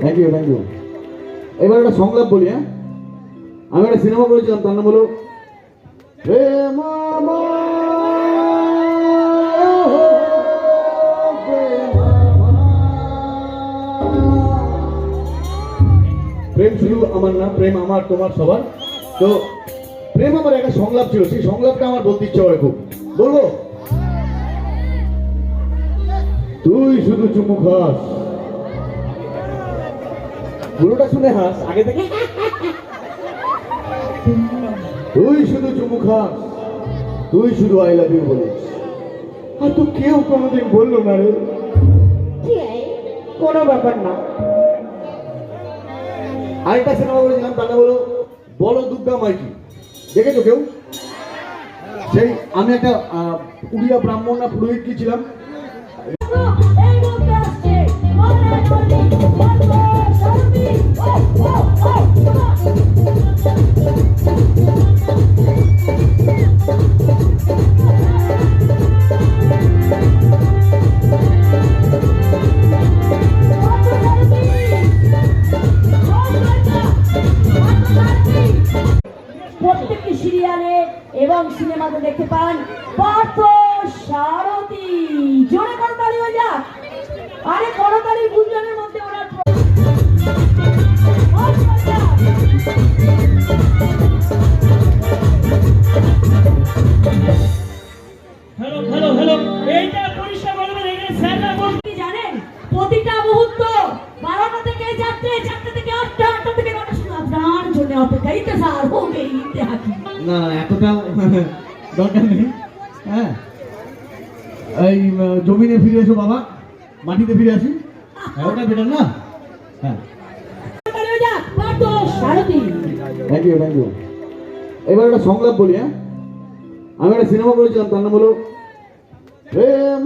Thank you thank you. এবার একটা সংলাপ বলি। হ্যাঁ, আমি একটা সিনেমা করেছিলাম, তার নাম হলো প্রেম শুধু আমার না, প্রেম আমার তোমার সবার। তো প্রেম আমার একটা সংলাপ ছিল, সেই সংলাপটা আমার বলতে ইচ্ছা করে খুব। বলবো? তুই শুধু চুমু খাস, পুরোটা শুনে হাস আগে থেকে। তুই শুধু চুমু খাস, তুই শুধু আই লাভ ইউ বলিস, আর তো কেউ কোনোদিন বললো না রে। কোনো ব্যাপার না। আরেকটা সিনেমা করেছিলাম, তার নাম হলো বড় দুর্গা মাইকি। দেখেছো কেউ? সেই আমি একটা উড়িয়া ব্রাহ্মণ না পুরোহিত কি ছিলাম। প্রত্যেকটি সিরিয়ালে এবং সিনেমাতে দেখতে পান পার্থ সারথী। জোরে করতালি হয়ে যাক। আরে করতালি গুঞ্জনের মধ্যে ওনার হ্যালো হ্যালো হ্যালো, এইটা পরিষ্কার বলবেন। এখানে স্যাররা বলতে জানেন প্রতিটা মুহূর্ত 12টা থেকে 4টে, 4টে থেকে 8টা, 8টা থেকে 9টা শুধু আপনার জন্য অপেক্ষা। এই তো স্যার হোকে ইতিহাস না এতটা দরকার নেই। হ্যাঁ, এই জমিনে ফিরে এসো বাবা, মাটিতে ফিরে আসি। হ্যাঁ, ওটা বেটার না? হ্যাঁ, Partha Sarathi. Thank you thank you. এবার একটা সংলাপ বলি। হ্যাঁ, আমি একটা সিনেমা করেছিলাম, তার নাম হলো প্রেম।